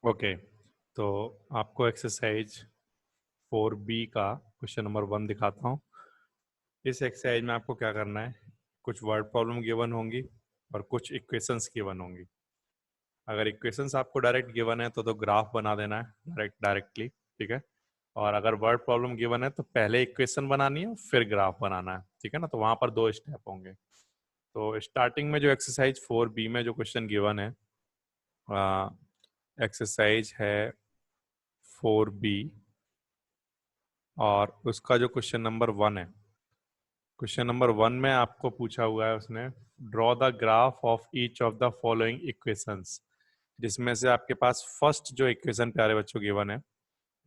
Okay, तो आपको exercise 4B का क्वेश्चन नंबर 1 दिखाता हूँ। इस एक्सरसाइज में आपको क्या करना है, कुछ वर्ड प्रॉब्लम गिवन होंगी और कुछ इक्वेशंस गिवन होंगी। अगर इक्वेशंस आपको डायरेक्ट गिवन है तो ग्राफ बना देना है डायरेक्टली, ठीक है। और अगर वर्ड प्रॉब्लम गिवन है तो पहले इक्वेशन बनानी है फिर ग्राफ बनाना है, ठीक है ना। तो वहां पर 2 स्टेप होंगे। तो स्टार्टिंग में जो एक्सरसाइज 4B में जो क्वेश्चन गिवन है, एक्सरसाइज है 4B और उसका जो क्वेश्चन नंबर 1 है, क्वेश्चन नंबर 1 में आपको पूछा हुआ है उसने, draw the graph of each of the following equations, जिसमें से आपके पास फर्स्ट जो इक्वेशन प्यारे बच्चों गिवन है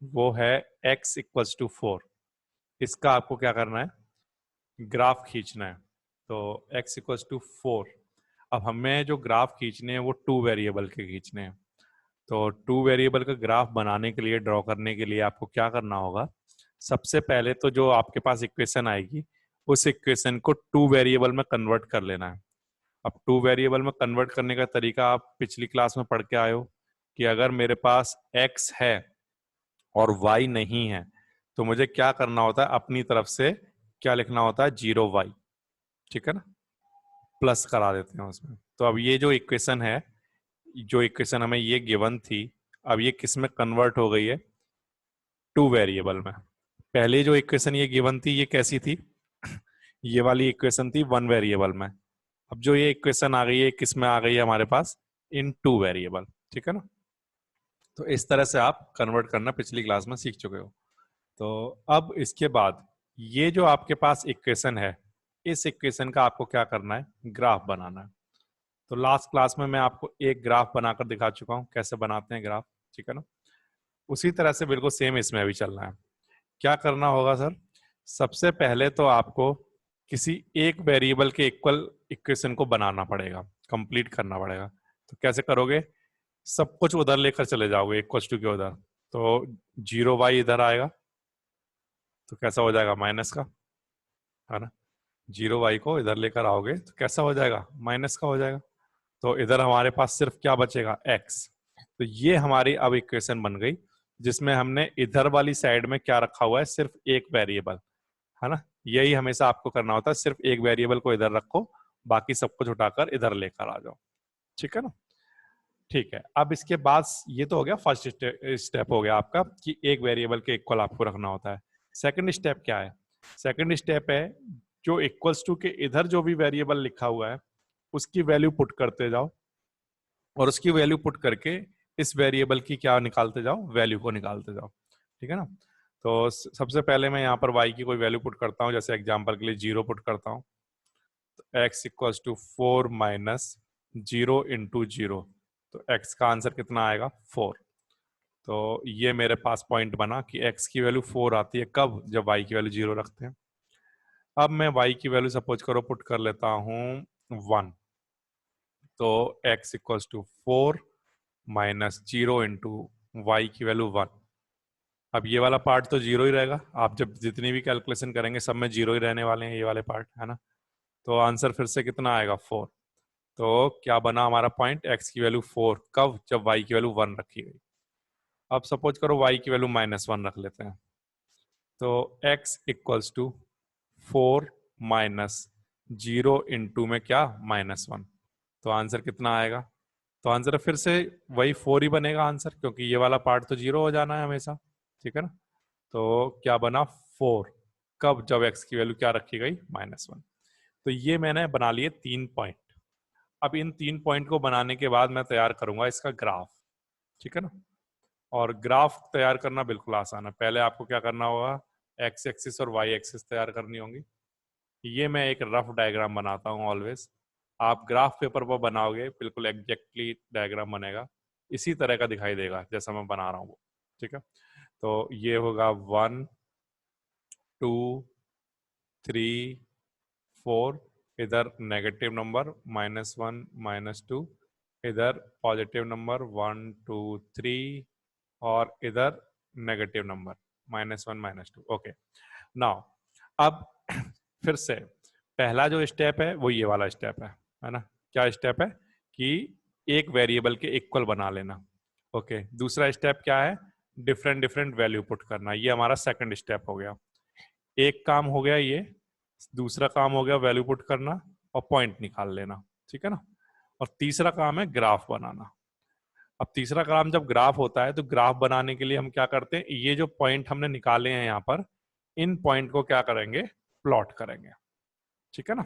वो है x इक्वल्स टू 4। इसका आपको क्या करना है, ग्राफ खींचना है। तो x इक्वल्स टू 4। अब हमें जो ग्राफ खींचने हैं वो 2 वेरिएबल के खींचने हैं। तो 2 वेरिएबल का ग्राफ बनाने के लिए, ड्रॉ करने के लिए आपको क्या करना होगा, सबसे पहले तो जो आपके पास इक्वेशन आएगी उस इक्वेशन को 2 वेरिएबल में कन्वर्ट कर लेना है। अब 2 वेरिएबल में कन्वर्ट करने का तरीका आप पिछली क्लास में पढ़ के आए हो कि अगर मेरे पास x है और y नहीं है तो मुझे क्या करना होता है, अपनी तरफ से क्या लिखना होता है, 0y, ठीक है ना, प्लस करा देते हैं उसमें। तो अब ये जो इक्वेशन है, जो इक्वेशन हमें ये गिवन थी, अब ये किस में कन्वर्ट हो गई है, 2 वेरिएबल में। पहले जो इक्वेशन ये गिवन थी ये कैसी थी, ये वाली इक्वेशन थी 1 वेरिएबल में। अब जो ये इक्वेशन आ गई है किस में आ गई है हमारे पास, इन 2 वेरिएबल, ठीक है ना। तो इस तरह से आप कन्वर्ट करना पिछली क्लास में सीख चुके हो। तो अब इसके बाद ये जो आपके पास इक्वेशन है, इस इक्वेशन का आपको क्या करना है, ग्राफ बनाना है। तो लास्ट क्लास में मैं आपको एक ग्राफ बनाकर दिखा चुका हूं कैसे बनाते हैं ग्राफ, ठीक है ना। उसी तरह से बिल्कुल सेम इसमें भी चलना है। क्या करना होगा सर, सबसे पहले तो आपको किसी एक वेरिएबल के इक्वल इक्वेशन को बनाना पड़ेगा, कंप्लीट करना पड़ेगा। तो कैसे करोगे, सब कुछ उधर लेकर चले जाओगे इक्वल्स टू के उधर। तो 0y इधर आएगा तो कैसा हो जाएगा, माइनस का, है ना। 0y को इधर लेकर आओगे तो कैसा हो जाएगा, माइनस का हो जाएगा। तो इधर हमारे पास सिर्फ क्या बचेगा, x। तो ये हमारी अब इक्वेशन बन गई जिसमें हमने इधर वाली साइड में क्या रखा हुआ है, सिर्फ एक वेरिएबल, है ना। यही हमेशा आपको करना होता है, सिर्फ एक वेरिएबल को इधर रखो, बाकी सब कुछ उठाकर इधर लेकर आ जाओ, ठीक है ना। ठीक है, अब इसके बाद ये तो हो गया फर्स्ट स्टेप हो गया आपका कि एक वेरिएबल के इक्वल आपको रखना होता है। सेकंड स्टेप क्या है, सेकंड स्टेप है जो इक्वल्स टू के इधर जो भी वेरिएबल लिखा हुआ है उसकी वैल्यू पुट करते जाओ, और उसकी वैल्यू पुट करके इस वेरिएबल की क्या निकालते जाओ, वैल्यू को निकालते जाओ, ठीक है ना। तो सबसे पहले मैं यहाँ पर y की कोई वैल्यू पुट करता हूँ, जैसे एग्जांपल के लिए 0 पुट करता हूँ। तो x equals to 4 minus 0 into 0। तो x का आंसर कितना आएगा, 4। तो ये मेरे पास पॉइंट बना कि x की वैल्यू 4 आती है कब, जब y की वैल्यू 0 रखते हैं। अब मैं y की वैल्यू सपोज करो पुट कर लेता हूँ 1। तो x equals to 4 minus 0 into Y की वैल्यू 1। अब ये वाला पार्ट तो 0 ही रहेगा, आप जब जितनी भी कैलकुलेशन करेंगे सब में 0 ही रहने वाले हैं ये वाले पार्ट, है ना। तो आंसर फिर से कितना आएगा, 4। तो क्या बना हमारा पॉइंट, x की वैल्यू 4 कब, जब y की वैल्यू 1 रखी गई। अब सपोज करो y की वैल्यू -1 रख लेते हैं। तो x equals to 4 minus 0 into में क्या, -1। तो आंसर कितना आएगा, तो आंसर फिर से वही 4 ही बनेगा आंसर, क्योंकि ये वाला पार्ट तो 0 हो जाना है हमेशा, ठीक है ना। तो क्या बना, 4 कब, जब x की वैल्यू क्या रखी गई, -1। तो ये मैंने बना लिए 3 पॉइंट। अब इन 3 पॉइंट को बनाने के बाद मैं तैयार करूंगा इसका ग्राफ, ठीक है ना। और ग्राफ तैयार करना बिल्कुल आसान है। पहले आपको क्या करना होगा, एक्स एक्सिस और वाई एक्सिस तैयार करनी होगी। ये मैं एक रफ डायग्राम बनाता हूँ ऑलवेज, आप ग्राफ पेपर पर बनाओगे बिल्कुल एग्जैक्टली डायग्राम बनेगा, इसी तरह का दिखाई देगा जैसा मैं बना रहा हूँ वो, ठीक है। तो ये होगा 1 2 3 4, इधर नेगेटिव नंबर -1 -2, इधर पॉजिटिव नंबर 1 2 3, और इधर नेगेटिव नंबर -1 -2। ओके, नाउ अब फिर से पहला जो स्टेप है वो ये वाला स्टेप है ना। क्या स्टेप है कि एक वेरिएबल के इक्वल बना लेना। ओके, दूसरा स्टेप क्या है, डिफरेंट डिफरेंट वैल्यू पुट करना, ये हमारा सेकंड स्टेप हो गया। एक काम हो गया ये, दूसरा काम हो गया वैल्यू पुट करना और पॉइंट निकाल लेना, ठीक है ना। और तीसरा काम है ग्राफ बनाना। अब तीसरा काम जब ग्राफ होता है तो ग्राफ बनाने के लिए हम क्या करते हैं, ये जो पॉइंट हमने निकाले हैं यहाँ पर, इन पॉइंट को क्या करेंगे, प्लॉट करेंगे, ठीक है ना।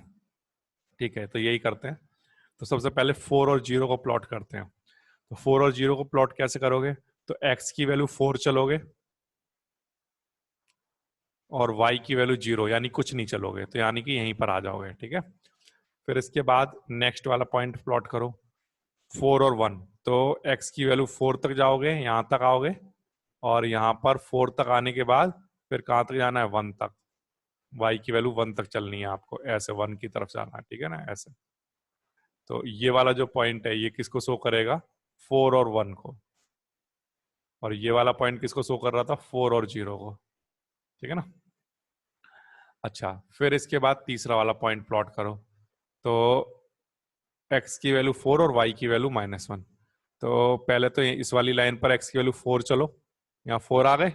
ठीक है, तो यही करते हैं। तो सबसे पहले 4 और 0 को प्लॉट करते हैं। तो 4 और 0 को प्लॉट कैसे करोगे, तो x की वैल्यू 4 चलोगे और y की वैल्यू 0, यानी कुछ नहीं चलोगे, तो यानी कि यहीं पर आ जाओगे, ठीक है। फिर इसके बाद नेक्स्ट वाला पॉइंट प्लॉट करो, 4 और 1, तो x की वैल्यू 4 तक जाओगे, यहां तक आओगे, और यहाँ पर 4 तक आने के बाद फिर कहाँ तक जाना है, 1 तक। y की वैल्यू 1 तक चलनी है आपको, ऐसे 1 की तरफ जाना है, ठीक है ना, ऐसे। तो ये वाला जो पॉइंट है ये किसको शो करेगा, 4 और 1 को, और ये वाला पॉइंट किसको शो कर रहा था, 4 और 0 को, ठीक है ना। अच्छा, फिर इसके बाद तीसरा वाला पॉइंट प्लॉट करो, तो x की वैल्यू 4 और y की वैल्यू -1। तो पहले तो इस वाली लाइन पर x की वैल्यू 4 चलो, यहाँ 4 आ गए,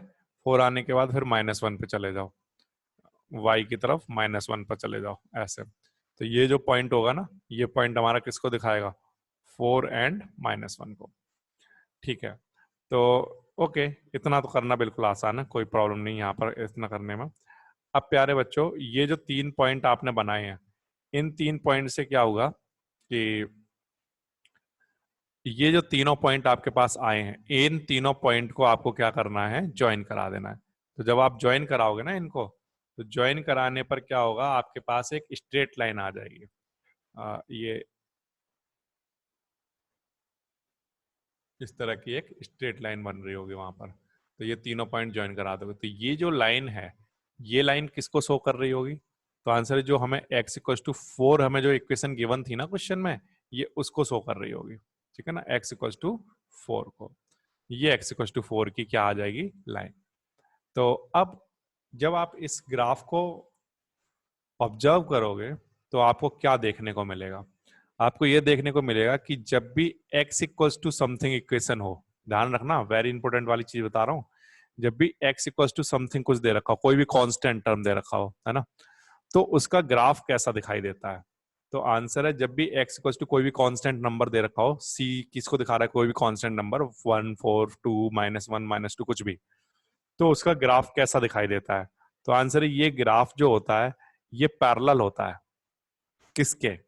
4 आने के बाद फिर -1 पे चले जाओ, y की तरफ -1 पर चले जाओ, ऐसे। तो ये जो पॉइंट होगा ना, ये पॉइंट हमारा किसको दिखाएगा, 4 एंड -1 को, ठीक है। तो ओके, इतना तो करना बिल्कुल आसान है, कोई प्रॉब्लम नहीं यहाँ पर इतना करने में। अब प्यारे बच्चों, ये जो 3 पॉइंट आपने बनाए हैं, इन 3 पॉइंट से क्या होगा कि ये जो तीनों पॉइंट आपके पास आए हैं, इन तीनों पॉइंट को आपको क्या करना है, ज्वाइन करा देना है। तो जब आप ज्वाइन कराओगे ना इनको, तो ज्वाइन कराने पर क्या होगा, आपके पास एक स्ट्रेट लाइन आ जाएगी। ये इस तरह की एक स्ट्रेट लाइन बन रही होगी वहां पर। तो ये तीनों पॉइंट ज्वाइन करा दोगे, तो ये जो लाइन है, ये लाइन किसको शो कर रही होगी, तो आंसर है जो हमें x इक्वल्स टू 4, हमें जो इक्वेशन गिवन थी ना क्वेश्चन में, ये उसको शो कर रही होगी, ठीक है ना, x इक्वल्स टू 4 को। ये x इक्वल्स टू 4 की क्या आ जाएगी, लाइन। तो अब जब आप इस ग्राफ को ऑब्जर्व करोगे तो आपको क्या देखने को मिलेगा, आपको यह देखने को मिलेगा कि जब भी x equals to something equation हो, ध्यान रखना, वेरी इंपॉर्टेंट वाली चीज बता रहा हूं, जब भी x इक्वल्स टू समथिंग कुछ दे रखा हो, कोई भी कांस्टेंट टर्म दे रखा हो, है ना, तो उसका ग्राफ कैसा दिखाई देता है। तो आंसर है, जब भी x इक्वल्स टू कोई भी कांस्टेंट नंबर दे रखा हो, c किसको दिखा रहा है, कोई भी कांस्टेंट नंबर 1 4 2 -1 -2 कुछ भी, तो उसका ग्राफ कैसा दिखाई देता है। तो आंसर है, ये ग्राफ जो होता है ये पैरेलल होता है, किसके,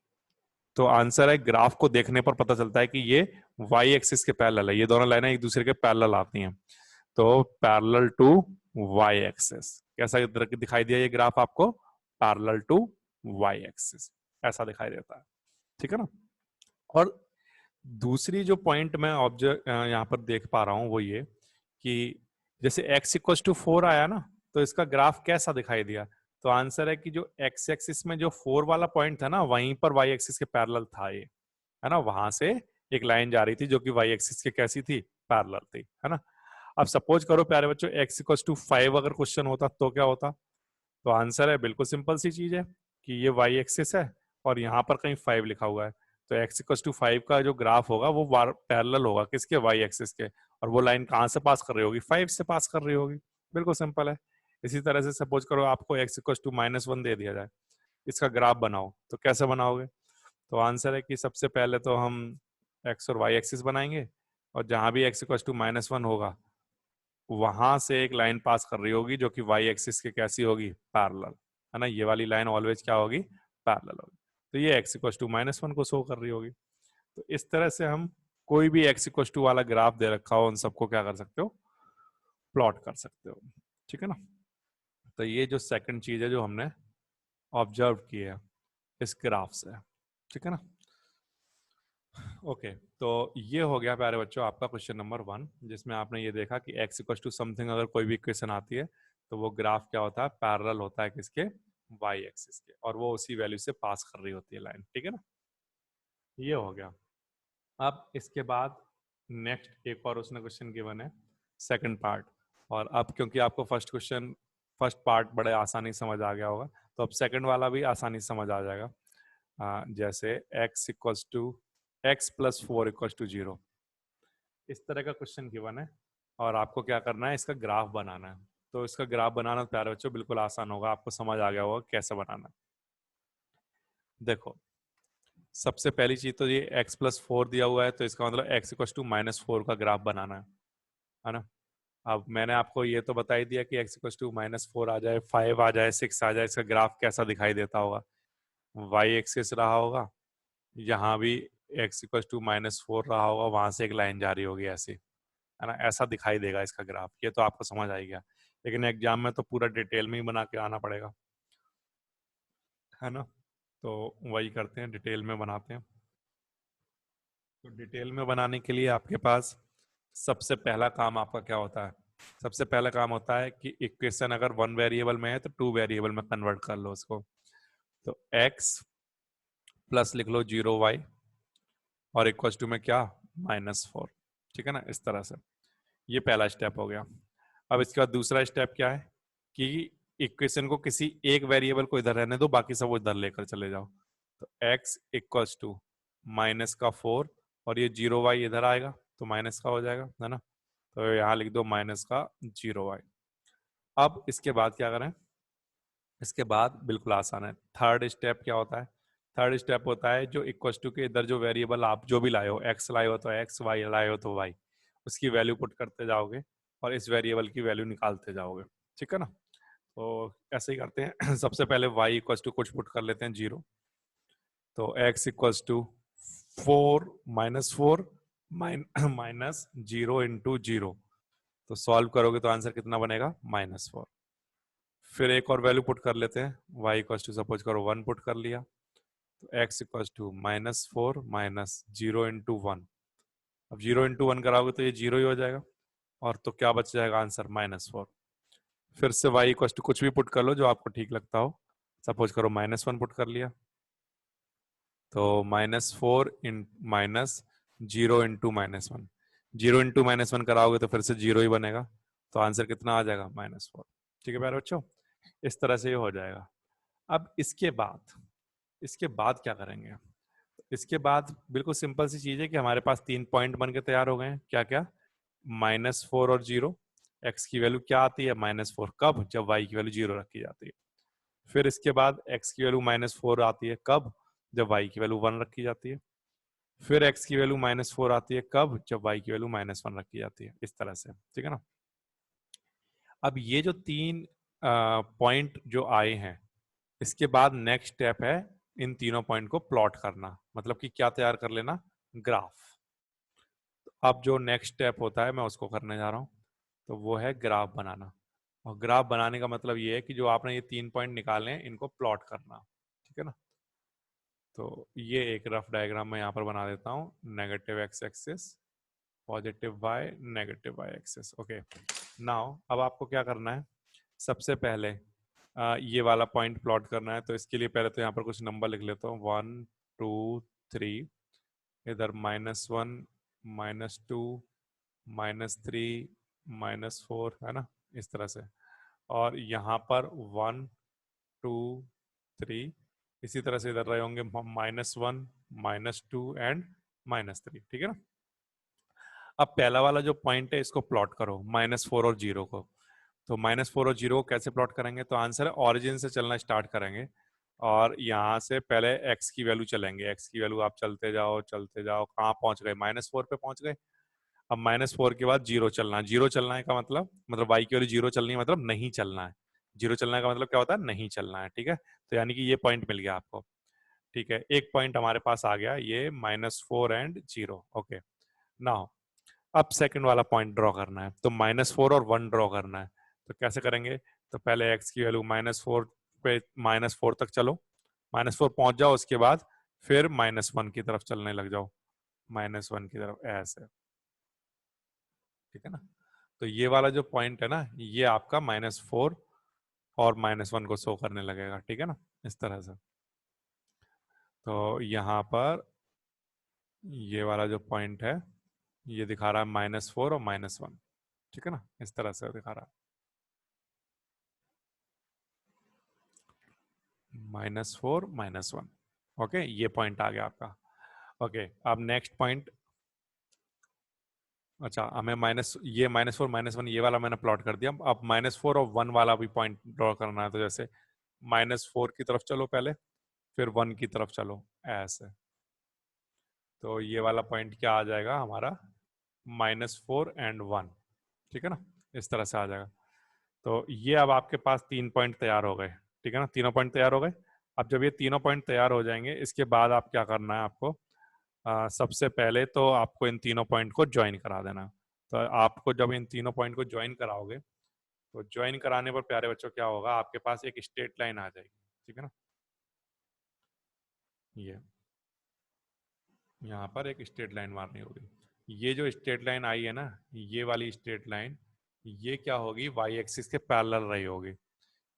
तो आंसर है, ग्राफ को देखने पर पता चलता है कि ये y एक्सिस के पैरेलल है, ये दोनों लाइनें एक दूसरे के पैरेलल आती हैं, तो पैरेलल टू y एक्सिस। कैसा दिखाई दिया ये ग्राफ आपको, पैरेलल टू y एक्सिस, ऐसा दिखाई देता है, ठीक है ना। और दूसरी जो पॉइंट मैं ऑब्जर्व यहाँ पर देख पा रहा हूँ वो ये कि जैसे x इक्वल टू 4 आया ना, तो इसका ग्राफ कैसा दिखाई दिया, तो आंसर है कि जो x एक्सिस में जो 4 वाला पॉइंट था ना, वहीं पर y एक्सिस के पैरेलल था ये, है ना, वहां से एक लाइन जा रही थी जो कि y एक्सिस के कैसी थी, पैरेलल थी, है ना। अब सपोज करो प्यारे बच्चों, x इक्वल टू 5 अगर क्वेश्चन होता तो क्या होता, तो आंसर है, बिल्कुल सिंपल सी चीज है कि ये y एक्सिस है और यहाँ पर कहीं 5 लिखा हुआ है, तो x इक्वल टू 5 का जो ग्राफ होगा वो पैरेलल होगा किसके, y एक्सिस के, और वो लाइन कहाँ से पास कर रही होगी, 5 से पास कर रही होगी, बिल्कुल सिंपल है। इसी तरह से सपोज करो आपको x इक्वल टू -1 दे दिया जाए, इसका ग्राफ बनाओ, तो कैसे बनाओगे, तो आंसर है कि सबसे पहले तो हम x और y एक्सिस बनाएंगे, और जहां भी x इक्वल टू -1 होगा वहां से एक लाइन पास कर रही होगी जो कि y एक्सिस के कैसी होगी, पैरेलल, है ना, ये वाली लाइन ऑलवेज क्या होगी, पैरेलल होगी, तो ये x इक्वल टू -1 को शो कर रही होगी। तो इस तरह से हम कोई भी x इक्वल टू वाला ग्राफ दे रखा हो, उन सबको क्या कर सकते हो, प्लॉट कर सकते हो, ठीक है ना। तो ये जो सेकंड चीज है जो हमने ऑब्जर्व की है इस ग्राफ से, ठीक है ना। ओके, तो ये हो गया प्यारे बच्चों आपका क्वेश्चन नंबर 1, जिसमें आपने ये देखा कि x इक्वल टू समथिंग अगर कोई भी इक्वेशन आती है तो वो ग्राफ क्या होता है, पैरेलल होता है किसके, y एक्सिस के, और वो उसी वैल्यू से पास कर रही होती है लाइन, ठीक है ना। ये हो गया। अब इसके बाद नेक्स्ट एक और उसने क्वेश्चन गिवन है, सेकंड पार्ट, और अब क्योंकि आपको फर्स्ट पार्ट बड़े आसानी से समझ आ गया होगा, तो अब सेकंड वाला भी आसानी से समझ आ जाएगा। जैसे x इक्वल्स टू x + 4 = 0, इस तरह का क्वेश्चन गिवन है और आपको क्या करना है, इसका ग्राफ बनाना है। तो इसका ग्राफ बनाना प्यारे बच्चों बिल्कुल आसान होगा, आपको समझ आ गया होगा कैसे बनाना है। देखो सबसे पहली चीज तो ये x+4 दिया हुआ है, तो इसका मतलब x=-4 का ग्राफ बनाना है ना। अब मैंने आपको ये तो बता ही दिया कि x=-4 आ जाए, 5 आ जाए, 6 आ जाए, इसका ग्राफ कैसा दिखाई देता होगा। y एक्सिस रहा होगा, यहाँ भी x=-4 रहा होगा, वहां से एक लाइन जा रही होगी ऐसी, है ना, ऐसा दिखाई देगा इसका ग्राफ। ये तो आपको समझ आ गया, लेकिन एग्जाम में तो पूरा डिटेल में ही बना के आना पड़ेगा, है ना। तो वही करते हैं, डिटेल में बनाते हैं। तो डिटेल में बनाने के लिए आपके पास सबसे पहला काम आपका क्या होता है, सबसे पहला काम होता है कि इक्वेशन अगर 1 वेरिएबल में है तो 2 वेरिएबल में कन्वर्ट कर लो उसको। तो x प्लस लिख लो 0y और इक्वल्स टू में क्या, -4, ठीक है ना, इस तरह से। ये पहला स्टेप हो गया। अब इसके बाद दूसरा स्टेप क्या है कि इक्वेशन को किसी एक वेरिएबल को इधर रहने दो, बाकी सब उधर लेकर चले जाओ। तो x इक्वल्स टू -4 और ये 0y इधर आएगा तो माइनस का हो जाएगा, है ना। तो यहाँ लिख दो -0y। अब इसके बाद क्या करें, इसके बाद बिल्कुल आसान है। थर्ड स्टेप क्या होता है, थर्ड स्टेप होता है जो इक्वल्स टू के इधर जो वेरिएबल आप जो भी लाए हो, x लाए हो तो x, y लाए हो तो y, उसकी वैल्यू पुट करते जाओगे और इस वेरिएबल की वैल्यू निकालते जाओगे, ठीक है ना। तो ऐसे ही करते हैं। सबसे पहले y इक्वल्स टू कुछ पुट कर लेते हैं 0, तो x equals to 4 -4 minus 0 into 0। तो सॉल्व करोगे तो आंसर कितना बनेगा, -4। फिर एक और वैल्यू पुट कर लेते हैं, y इक्वल्स टू सपोज करो 1 पुट कर लिया, तो x equals to -4 minus 0 into 1। अब 0 इंटू 1 कराओगे तो ये 0 ही हो जाएगा, और तो क्या बच जाएगा आंसर, -4। फिर से y इक्वल्स टू कुछ भी पुट कर लो जो आपको ठीक लगता हो, सपोज करो -1 पुट कर लिया, तो -4 इन माइनस 0 इंटू -1, 0 इंटू -1 कराओगे तो फिर से 0 ही बनेगा, तो आंसर कितना आ जाएगा, -4। ठीक है प्यारे बच्चों, इस तरह से ये हो जाएगा। अब इसके बाद क्या करेंगे, इसके बाद बिल्कुल सिंपल सी चीज है कि हमारे पास 3 पॉइंट बन के तैयार हो गए हैं। क्या क्या, -4 और 0। एक्स की वैल्यू क्या आती है, -4, कब, जब वाई की वैल्यू 0 रखी जाती है। फिर इसके बाद एक्स की वैल्यू -4 आती है, कब, जब वाई की वैल्यू 1 रखी जाती है। फिर एक्स की वैल्यू -4 आती है, कब, जब वाई की वैल्यू -1 रखी जाती है, इस तरह से, ठीक है ना। अब ये जो 3 पॉइंट जो आए हैं, इसके बाद नेक्स्ट स्टेप है इन तीनों पॉइंट को प्लॉट करना, मतलब कि क्या तैयार कर लेना, ग्राफ। अब जो नेक्स्ट स्टेप होता है मैं उसको करने जा रहा हूँ, तो वो है ग्राफ बनाना। और ग्राफ बनाने का मतलब ये है कि जो आपने ये 3 पॉइंट निकाले हैं इनको प्लॉट करना, ठीक है ना। तो ये एक रफ डायग्राम मैं यहाँ पर बना देता हूँ, negative X axis, positive Y, negative Y axis. Okay, now अब आपको क्या करना है, सबसे पहले ये वाला पॉइंट प्लॉट करना है। तो इसके लिए पहले तो यहाँ पर कुछ नंबर लिख लेता हूँ, 1 2 3, इधर -1 -2 -3 -4, है ना, इस तरह से। और यहाँ पर 1 2 3, इसी तरह से इधर रहे होंगे -1 -2 एंड -3, ठीक है ना। अब पहला वाला जो पॉइंट है इसको प्लॉट करो, -4 और 0 को। तो -4 और 0 को कैसे प्लॉट करेंगे, तो आंसर है ऑरिजिन से चलना स्टार्ट करेंगे और यहाँ से पहले x की वैल्यू चलेंगे। x की वैल्यू आप चलते जाओ चलते जाओ, कहाँ पहुंच गए, -4 पे पहुंच गए। अब -4 के बाद 0 चलना है। 0 चलना है का मतलब y की वैल्यू 0 चलनी है, मतलब नहीं चलना है। 0 चलने का मतलब क्या होता है, नहीं चलना है, ठीक है। तो यानी कि ये पॉइंट मिल गया आपको, ठीक है। एक पॉइंट हमारे पास आ गया, ये -4 एंड 0। ओके, नाउ अब सेकंड वाला पॉइंट ड्रॉ करना है, तो -4 और 1 ड्रॉ करना है। तो कैसे करेंगे, तो पहले x की वैल्यू -4 पे, -4 तक चलो, -4 पहुंच जाओ, उसके बाद फिर -1 की तरफ चलने लग जाओ, -1 की तरफ ऐसे, ठीक है ना। तो ये वाला जो पॉइंट है ना, ये आपका -4 और -1 को शो करने लगेगा, ठीक है ना, इस तरह से। तो यहाँ पर ये वाला जो पॉइंट है ये दिखा रहा है -4 और -1, ठीक है ना, इस तरह से दिखा रहा है, -4 -1। ओके, ये पॉइंट आ गया आपका। ओके, अब नेक्स्ट पॉइंट, अच्छा, हमें -4 -1 ये वाला मैंने प्लॉट कर दिया। अब -4 और 1 वाला भी पॉइंट ड्रॉ करना है, तो जैसे -4 की तरफ चलो पहले, फिर 1 की तरफ चलो, ऐसे। तो ये वाला पॉइंट क्या आ जाएगा हमारा, -4 एंड 1, ठीक है ना, इस तरह से आ जाएगा। तो ये अब आपके पास 3 पॉइंट तैयार हो गए, ठीक है ना, तीनों पॉइंट तैयार हो गए। अब जब ये तीनों पॉइंट तैयार हो जाएंगे, इसके बाद आप क्या करना है आपको, सबसे पहले तो आपको इन तीनों पॉइंट को ज्वाइन करा देना है। तो आपको जब इन तीनों पॉइंट को ज्वाइन कराओगे, तो ज्वाइन कराने पर प्यारे बच्चों क्या होगा, आपके पास एक स्ट्रेट लाइन आ जाएगी, ठीक है ना। ये यहाँ पर एक स्ट्रेट लाइन मारनी होगी। ये जो स्ट्रेट लाइन आई है ना, ये वाली स्ट्रेट लाइन, ये क्या होगी, वाई एक्सिस के पैरेलल रही होगी,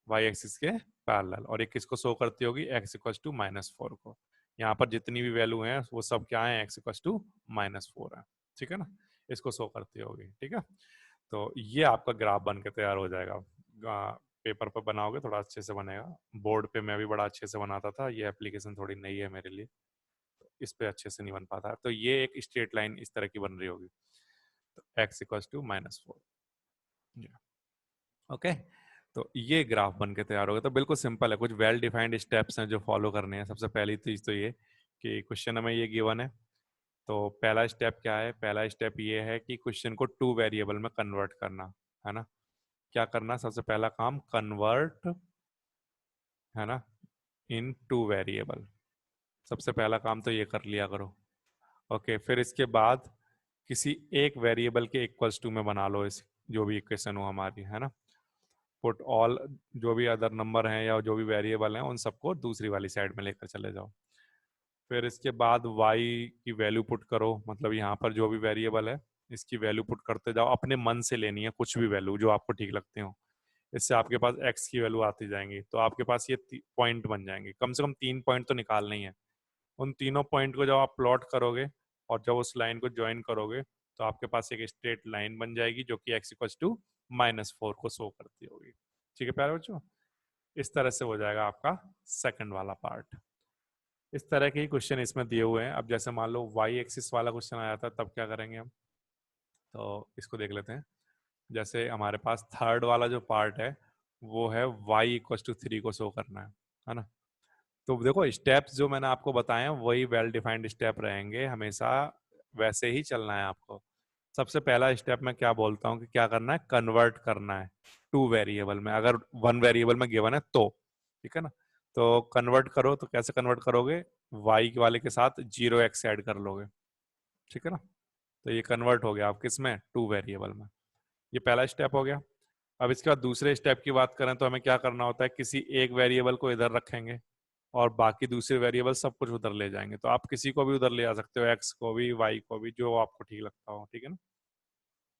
वाई एक्सिस के पैरेलल। और ये किसको शो करती होगी, एक्स इक्वल्स टू -4 को। यहाँ पर जितनी भी वैल्यू है वो सब क्या है, एक्स इक्वल्स टू -4 है, ठीक है ना, इसको शो करती होगी, ठीक है। तो ये आपका ग्राफ बन के तैयार हो जाएगा। पेपर पर बनाओगे थोड़ा अच्छे से बनेगा, बोर्ड पे मैं भी बड़ा अच्छे से बनाता था, ये एप्लीकेशन थोड़ी नई है मेरे लिए, इस पे अच्छे से नहीं बन पाता। तो ये एक स्ट्रेट लाइन इस तरह की बन रही होगी, तो एक्स इक्वल्स टू -4, ओके। तो ये ग्राफ बन के तैयार होगा। तो बिल्कुल सिंपल है, कुछ वेल डिफाइंड स्टेप्स हैं जो फॉलो करने हैं। सबसे पहली चीज तो ये कि क्वेश्चन में ये गिवन है, तो पहला स्टेप क्या है, पहला स्टेप ये है कि क्वेश्चन को 2 वेरिएबल में कन्वर्ट करना है ना। क्या करना, सबसे पहला काम कन्वर्ट, है ना, इन 2 वेरिएबल। सबसे पहला काम तो ये कर लिया करो, ओके। फिर इसके बाद किसी एक वेरिएबल के इक्वल्स टू में बना लो इस, जो भी इक्वेशन हो हमारी, है ना। पुट ऑल, जो भी अदर नंबर हैं या जो भी वेरिएबल हैं उन सबको दूसरी वाली साइड में लेकर चले जाओ। फिर इसके बाद y की वैल्यू पुट करो, मतलब यहाँ पर जो भी वेरिएबल है इसकी वैल्यू पुट करते जाओ, अपने मन से लेनी है, कुछ भी वैल्यू जो आपको ठीक लगते हो। इससे आपके पास x की वैल्यू आती जाएंगी, तो आपके पास ये पॉइंट बन जाएंगे। कम से कम 3 पॉइंट तो निकालने ही है। उन तीनों पॉइंट को जब आप प्लॉट करोगे और जब उस लाइन को ज्वाइन करोगे, तो आपके पास एक स्ट्रेट लाइन बन जाएगी जो कि x इक्वल्स टू -4 को शो करती होगी, ठीक है प्यारे बच्चों। इस तरह से हो जाएगा आपका सेकंड वाला पार्ट। इस तरह के ही क्वेश्चन इसमें दिए हुए हैं। अब जैसे मान लो वाई एक्सिस वाला क्वेश्चन आया था, तब क्या करेंगे हम, तो इसको देख लेते हैं। जैसे हमारे पास थर्ड वाला जो पार्ट है वो है y इक्वल्स टू 3 को शो करना है ना। तो देखो स्टेप्स जो मैंने आपको बताए हैं वही वेल डिफाइंड स्टेप रहेंगे हमेशा, वैसे ही चलना है आपको। सबसे पहला स्टेप मैं क्या बोलता हूँ कि क्या करना है, कन्वर्ट करना है 2 वेरिएबल में, अगर 1 वेरिएबल में गिवन है तो, ठीक है ना। तो कन्वर्ट करो, तो कैसे कन्वर्ट करोगे, y वाले के साथ 0x ऐड कर लोगे, ठीक है ना। तो ये कन्वर्ट हो गया आप किस में, 2 वेरिएबल में। ये पहला स्टेप हो गया। अब इसके बाद दूसरे स्टेप की बात करें तो हमें क्या करना होता है, किसी एक वेरिएबल को इधर रखेंगे और बाकी दूसरे वेरिएबल सब कुछ उधर ले जाएंगे। तो आप किसी को भी उधर ले आ सकते हो, एक्स को भी, वाई को भी, जो आपको ठीक लगता हो, ठीक है ना।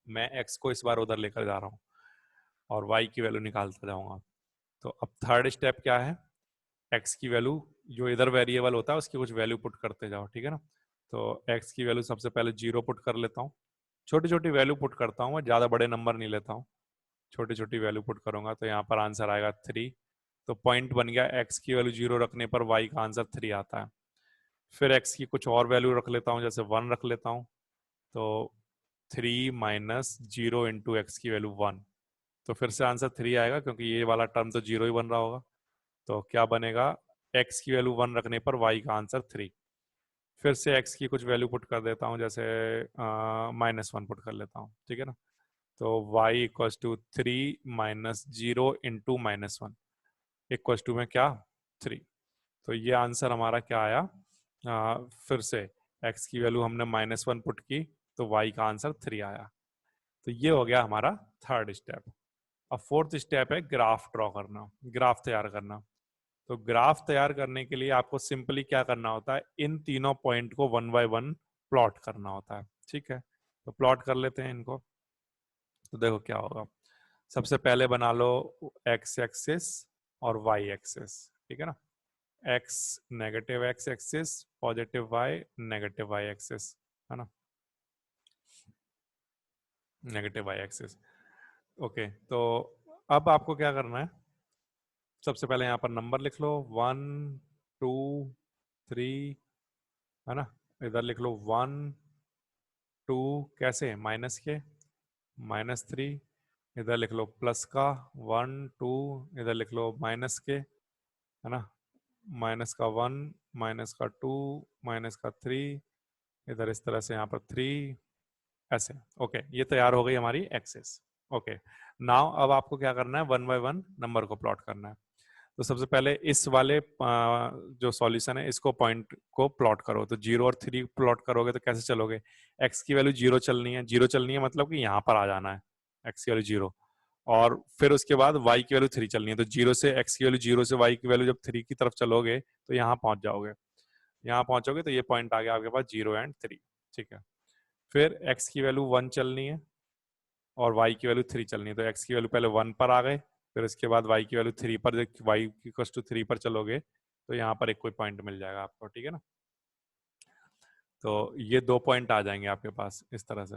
मैं एक्स को इस बार उधर लेकर जा रहा हूँ और वाई की वैल्यू निकालता जाऊंगा। तो अब थर्ड स्टेप क्या है, एक्स की वैल्यू, जो इधर वेरिएबल होता है उसकी कुछ वैल्यू पुट करते जाओ, ठीक है ना। तो एक्स की वैल्यू सबसे पहले 0 पुट कर लेता हूँ, छोटी छोटी वैल्यू पुट करता हूँ मैं, ज़्यादा बड़े नंबर नहीं लेता हूँ, छोटी छोटी वैल्यू पुट करूंगा। तो यहाँ पर आंसर आएगा 3। तो पॉइंट बन गया, एक्स की वैल्यू 0 रखने पर वाई का आंसर 3 आता है। फिर एक्स की कुछ और वैल्यू रख लेता हूँ, जैसे 1 रख लेता हूँ। तो 3 माइनस 0 इंटू एक्स की वैल्यू 1, तो फिर से आंसर 3 आएगा, क्योंकि ये वाला टर्म तो 0 ही बन रहा होगा। तो क्या बनेगा, एक्स की वैल्यू 1 रखने पर वाई का आंसर 3। फिर से एक्स की कुछ वैल्यू पुट कर देता हूँ, जैसे -1 पुट कर लेता हूँ, ठीक है ना। तो y equals to 3 minus 0 into -1 equals to में क्या, 3। तो ये आंसर हमारा क्या आया, फिर से x की वैल्यू हमने -1 पुट की, तो y का आंसर 3 आया। तो ये हो गया हमारा थर्ड स्टेप। अब फोर्थ स्टेप है ग्राफ ड्रॉ करना, ग्राफ तैयार करना। तो ग्राफ तैयार करने के लिए आपको सिंपली क्या करना होता है, इन तीनों पॉइंट को 1 बाय 1 प्लॉट करना होता है, ठीक है। तो प्लॉट कर लेते हैं इनको। तो देखो क्या होगा, सबसे पहले बना लो एक्स एक्सिस और वाई एक्सिस, ठीक है ना। X negative X axis, positive Y, negative Y axis, है ना, नेगेटिव वाई एक्सिस, ओके। तो अब आपको क्या करना है, सबसे पहले यहाँ पर नंबर लिख लो, 1 2 3, है ना। इधर लिख लो 1 2 कैसे माइनस के, -3 इधर लिख लो प्लस का, 1 2 इधर लिख लो माइनस के, है ना, -1 -2 -3 इधर इस तरह से, यहाँ पर 3 ऐसे। ओके, ये तैयार हो गई हमारी एक्सेस। ओके, नाउ अब आपको क्या करना है, 1 बाय 1 नंबर को प्लॉट करना है। तो सबसे पहले इस वाले जो सॉल्यूशन है इसको पॉइंट को प्लॉट करो। तो 0 और 3 प्लॉट करोगे तो कैसे चलोगे, x की वैल्यू 0 चलनी है, 0 चलनी है मतलब कि यहाँ पर आ जाना है x की वैल्यू 0, और फिर उसके बाद y की वैल्यू 3 चलनी है। तो 0 से x की वैल्यू, 0 से y की वैल्यू जब 3 की तरफ चलोगे तो यहाँ पहुंच जाओगे। यहाँ पहुंचोगे तो ये पॉइंट आ गया आपके पास 0 एंड 3। ठीक है, फिर x की वैल्यू 1 चलनी है और y की वैल्यू 3 चलनी है। तो x की वैल्यू पहले 1 पर आ गए, फिर उसके बाद y की वैल्यू 3 पर, y इक्वल्स टू 3 पर चलोगे तो यहाँ पर एक कोई पॉइंट मिल जाएगा आपको। ठीक है ना, तो ये 2 पॉइंट आ जाएंगे आपके पास इस तरह से।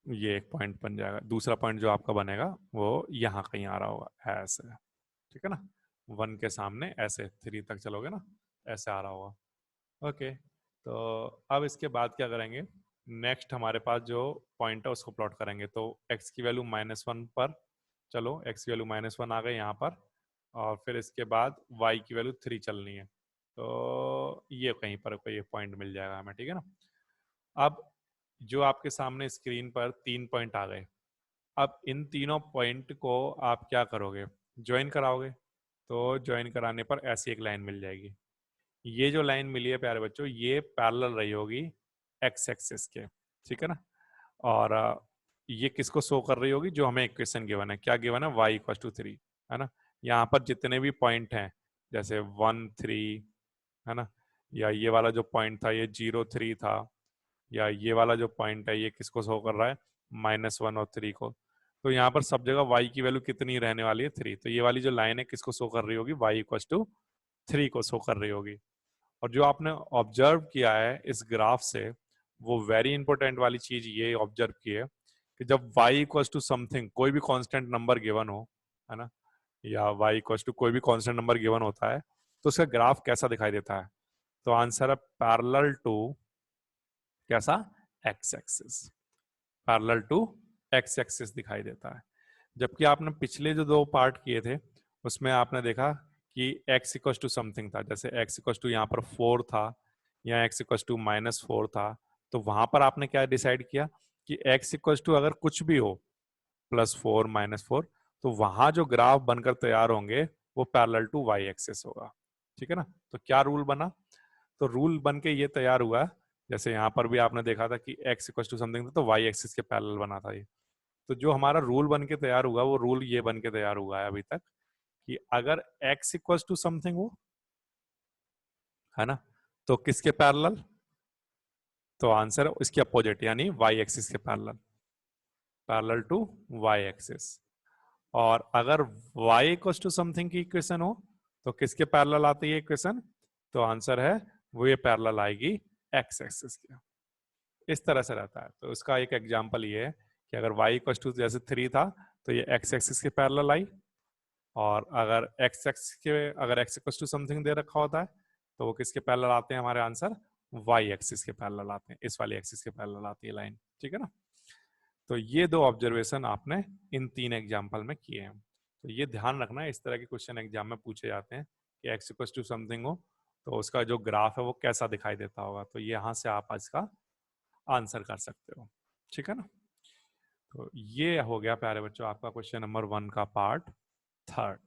ये एक पॉइंट बन जाएगा। दूसरा पॉइंट जो आपका बनेगा वो यहाँ कहीं आ रहा होगा ऐसे। ठीक है ना, 1 के सामने ऐसे 3 तक चलोगे ना, ऐसे आ रहा होगा। ओके, तो अब इसके बाद क्या करेंगे, नेक्स्ट हमारे पास जो पॉइंट है उसको प्लॉट करेंगे। तो x की वैल्यू -1 पर चलो, x की वैल्यू -1 आ गई यहाँ पर, और फिर इसके बाद y की वैल्यू 3 चलनी है। तो ये कहीं पर कोई पॉइंट मिल जाएगा हमें। ठीक है ना, अब जो आपके सामने स्क्रीन पर 3 पॉइंट आ गए, अब इन तीनों पॉइंट को आप क्या करोगे, ज्वाइन कराओगे। तो ज्वाइन कराने पर ऐसी एक लाइन मिल जाएगी। ये जो लाइन मिली है प्यारे बच्चों, ये पैरेलल रही होगी एक्स एक्सिस के। ठीक है ना, और ये किसको शो कर रही होगी, जो हमें इक्वेशन गिवन है। क्या गिवन है, y इक्वल टू 3, है ना। यहाँ पर जितने भी पॉइंट हैं, जैसे 1 3, है ना, या ये वाला जो पॉइंट था ये 0 3 था, या ये वाला जो पॉइंट है ये किसको शो कर रहा है, -1 और 3 को। तो यहाँ पर सब जगह y की वैल्यू कितनी रहने वाली है, 3। तो ये वाली जो लाइन है किसको शो कर रही होगी, y इक्वल टू 3 को शो कर रही होगी। और जो आपने ऑब्जर्व किया है इस ग्राफ से, वो वेरी इंपॉर्टेंट वाली चीज ये ऑब्जर्व की है कि जब y इक्वल्स टू समथिंग, कोई भी कांस्टेंट नंबर गिवन हो, है ना, या y इक्वल्स टू कोई भी कांस्टेंट नंबर गिवन होता है, तो उसका ग्राफ कैसा दिखाई देता है। तो आंसर है पैरेलल टू कैसा, X axis, parallel to X axis दिखाई देता है। जबकि आपने पिछले जो 2 पार्ट किए थे उसमें आपने देखा कि x इक्वल्स टू समथिंग था, जैसे x इक्वल्स टू यहाँ पर 4 था, या x इक्वल्स टू -4 था। तो वहां पर आपने क्या डिसाइड किया कि x इक्वल्स टू अगर कुछ भी हो, +4 -4, तो वहां जो ग्राफ बनकर तैयार होंगे वो पैरेलल टू y एक्सिस होगा। ठीक है ना, तो क्या रूल बना, तो रूल बन के ये तैयार हुआ, जैसे यहाँ पर भी आपने देखा था कि x इक्वल्स टू समथिंग था तो y एक्सिस के पैरेलल बना था ये। तो जो हमारा रूल बन के तैयार हुआ वो रूल ये बन के तैयार हुआ है अभी तक कि अगर x इक्वल्स टू समथिंग हो, है ना, तो किसके पैरेलल, तो आंसर इसके अपोजिट यानी y एक्सिस के parallel, parallel to y axis. और अगर y इक्वल्स टू समथिंग की इक्वेशन हो तो किसके पैरेलल आती है इक्वेशन, तो आंसर है वो ये पैरेलल आएगी x एक्सिस के। इस तरह से रहता है। तो उसका एक एग्जांपल ये है कि अगर y इक्वल्स टू जैसे 3 था तो ये x एक्सिस के पैरेलल आई, और अगर अगर x इक्वल्स टू समथिंग दे रखा होता है तो वो किसके पैरेलल आते हैं हमारे आंसर, y एक्सिस के पैरेलल आते हैं, इस वाली एक्सिस के पैरेलल आती है लाइन। ठीक है ना, तो ये 2 ऑब्जर्वेशन आपने इन 3 एग्जाम्पल में किए हैं। तो ये ध्यान रखना है, इस तरह के क्वेश्चन एग्जाम में पूछे जाते हैं कि x इक्वल्स टू समथिंग हो तो उसका जो ग्राफ है वो कैसा दिखाई देता होगा। तो यहाँ से आप इसका आंसर कर सकते हो। ठीक है ना, तो ये हो गया प्यारे बच्चों आपका क्वेश्चन नंबर 1 का पार्ट 3।